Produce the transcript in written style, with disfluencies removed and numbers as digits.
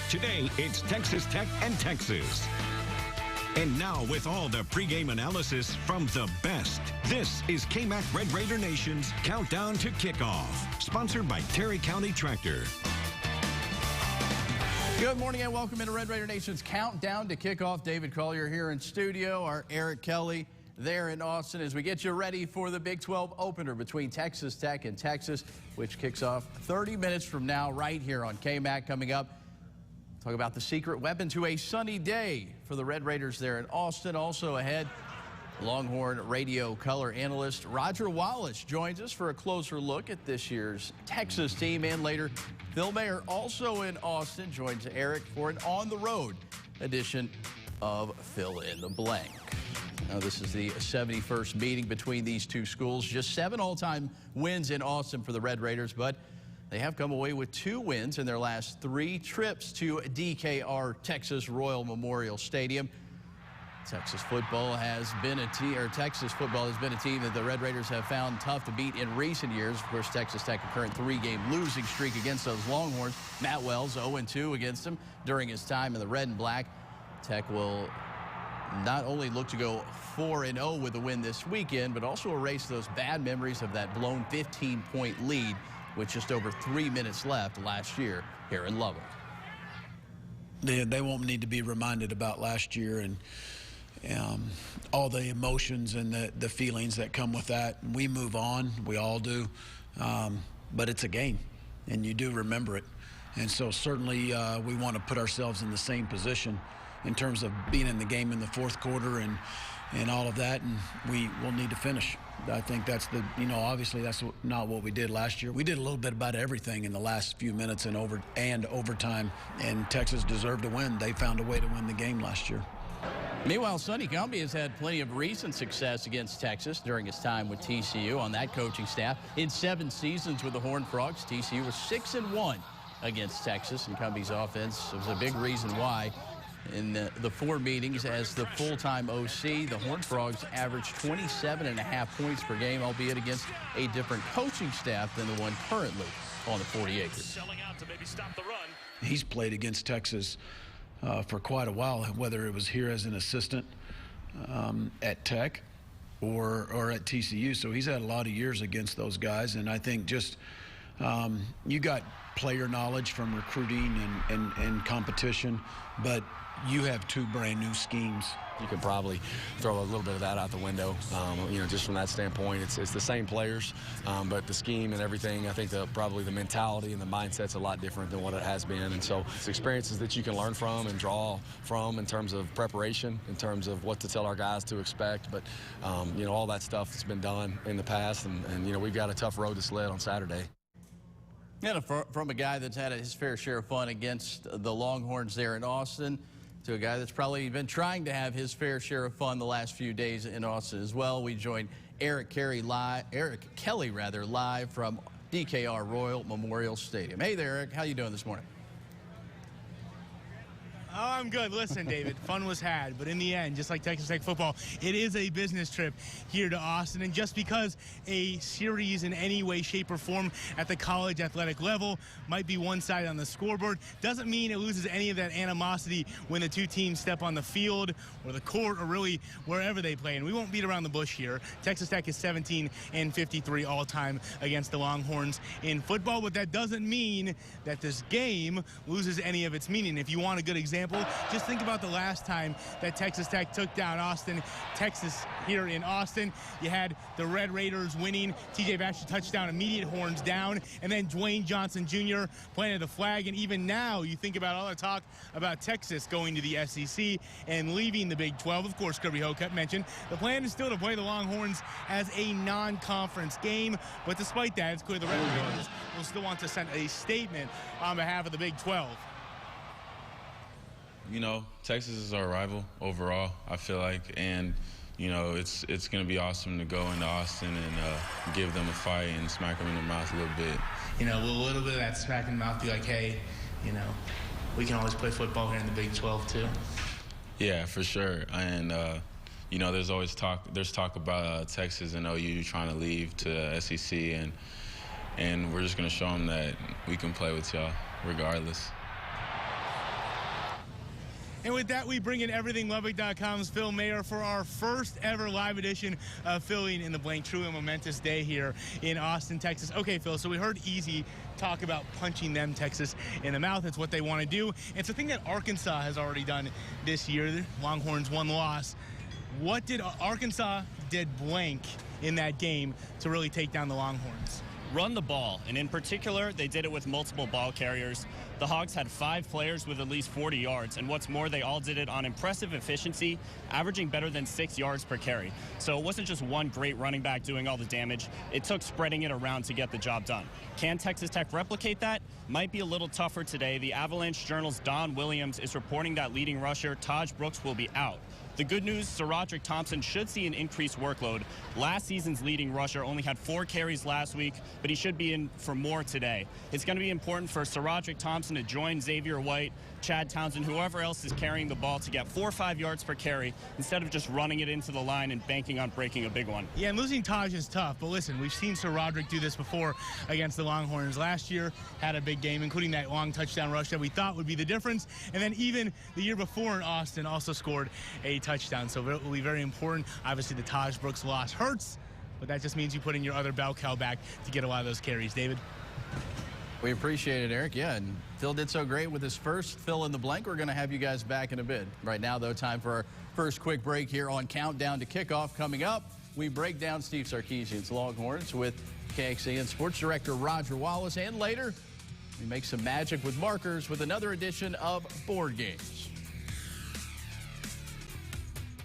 Today, it's Texas Tech and Texas. And now, with all the pregame analysis from the best, this is KMAC Red Raider Nation's Countdown to Kickoff, sponsored by Terry County Tractor. Good morning and welcome into Red Raider Nation's Countdown to Kickoff. David Collier here in studio, our Eric Kelly there in Austin as we get you ready for the Big 12 opener between Texas Tech and Texas, which kicks off 30 minutes from now right here on KMAC. Coming up, talk about the secret weapon to a sunny day for the Red Raiders there in Austin. Also ahead, Longhorn radio color analyst Roger Wallace joins us for a closer look at this year's Texas team. And later, Phil Mayer, also in Austin, joins Eric for an on-the-road edition of Fill in the Blank. Now, this is the 71st meeting between these two schools. Just 7 all-time wins in Austin for the Red Raiders, but they have come away with 2 wins in their last 3 trips to DKR Texas Royal Memorial Stadium. Texas football has been a team that the Red Raiders have found tough to beat in recent years. Of course, Texas Tech, a current 3-game losing streak against those Longhorns. Matt Wells 0-2 against them during his time in the red and black. Tech will not only look to go 4-0 with a win this weekend, but also erase those bad memories of that blown 15-point lead with just over 3 minutes left last year here in Lubbock. They won't need to be reminded about last year and all the emotions and the feelings that come with that. We move on, we all do, but it's a game, and you do remember it. And so certainly we want to put ourselves in the same position in terms of being in the game in the fourth quarter and all of that, and we will need to finish. I think that's obviously that's not what we did last year. We did a little bit about everything in the last few minutes and overtime, and Texas deserved to win. They found a way to win the game last year. Meanwhile, Sonny Cumbie has had plenty of recent success against Texas during his time with TCU on that coaching staff. In 7 seasons with the Horned Frogs, TCU was 6-1 against Texas, and Cumbie's offense was a big reason why. In the 4 meetings as the full-time OC, the Horned Frogs averaged 27.5 points per game, albeit against a different coaching staff than the one currently on the 40 acres. Selling out to maybe stop the run. He's played against Texas for quite a while, whether it was here as an assistant at Tech or at TCU. So he's had a lot of years against those guys, and I think just you got player knowledge from recruiting and competition, but you have 2 brand new schemes. You could probably throw a little bit of that out the window, just from that standpoint. It's the same players, but the scheme and everything, I think probably the mentality and the mindset's a lot different than what it has been. And so it's experiences that you can learn from and draw from in terms of preparation, in terms of what to tell our guys to expect. But, all that stuff has been done in the past, and we've got a tough road to sled on Saturday. And from a guy that's had his fair share of fun against the Longhorns there in Austin, to a guy that's probably been trying to have his fair share of fun the last few days in Austin as well. We joined Eric Kelly live from DKR Royal Memorial Stadium. Hey there, Eric. How you doing this morning? Oh, I'm good. Listen, David, fun was had, but in the end, just like Texas Tech football, it is a business trip here to Austin. And just because a series in any way, shape, or form at the college athletic level might be one side on the scoreboard doesn't mean it loses any of that animosity when the 2 teams step on the field or the court or really wherever they play. And we won't beat around the bush here. Texas Tech is 17-53 all-time against the Longhorns in football, but that doesn't mean that this game loses any of its meaning. If you want a good example, just think about the last time that Texas Tech took down Austin, Texas here in Austin. You had the Red Raiders winning, T.J. Baxter touchdown, immediate horns down, and then Dwayne Johnson Jr. planted the flag. And even now, you think about all the talk about Texas going to the SEC and leaving the Big 12. Of course, Kirby Hocutt mentioned the plan is still to play the Longhorns as a non-conference game. But despite that, it's clear the Red Raiders will still want to send a statement on behalf of the Big 12. Texas is our rival overall, I feel like, and it's going to be awesome to go into Austin and give them a fight and smack them in the mouth a little bit. Will a little bit of that smack in the mouth be like, hey, we can always play football here in the Big 12 too? Yeah, for sure. And there's always talk about Texas and OU trying to leave to SEC, and we're just going to show them that we can play with y'all regardless. And with that, we bring in EverythingLubbock.com's Phil Mayer for our first ever live edition of Filling in the Blank. Truly a momentous day here in Austin, Texas. Okay, Phil, so we heard Easy talk about punching them, Texas, in the mouth. It's what they want to do. It's a thing that Arkansas has already done this year. The Longhorns, one loss. What did Arkansas did blank in that game to really take down the Longhorns? Run the ball, and in particular, they did it with multiple ball carriers. The Hogs had 5 players with at least 40 yards, and what's more, they all did it on impressive efficiency, averaging better than 6 yards per carry. So it wasn't just one great running back doing all the damage. It took spreading it around to get the job done. Can Texas Tech replicate that? Might be a little tougher today. The Avalanche Journal's Don Williams is reporting that leading rusher Taj Brooks will be out. The good news, SaRodorick Thompson should see an increased workload. Last season's leading rusher only had 4 carries last week, but he should be in for more today. It's going to be important for SaRodorick Thompson to join Xavier White, Chad Townsend, whoever else is carrying the ball, to get 4 or 5 yards per carry instead of just running it into the line and banking on breaking a big one. Yeah, and losing Taj is tough, but listen, we've seen SaRodorick do this before against the Longhorns. Last year, had a big game, including that long touchdown rush that we thought would be the difference, and then even the year before in Austin also scored a touchdown, so it will be very important. Obviously, the Taj Brooks loss hurts, but that just means you put in your other bell cow back to get a lot of those carries. David? We appreciate it, Eric. Yeah, and Phil did so great with his first fill in the blank. We're going to have you guys back in a bit. Right now, though, time for our first quick break here on Countdown to Kickoff. Coming up, we break down Steve Sarkisian's Longhorns with KXAN Sports Director Roger Wallace. And later, we make some magic with markers with another edition of Board Games.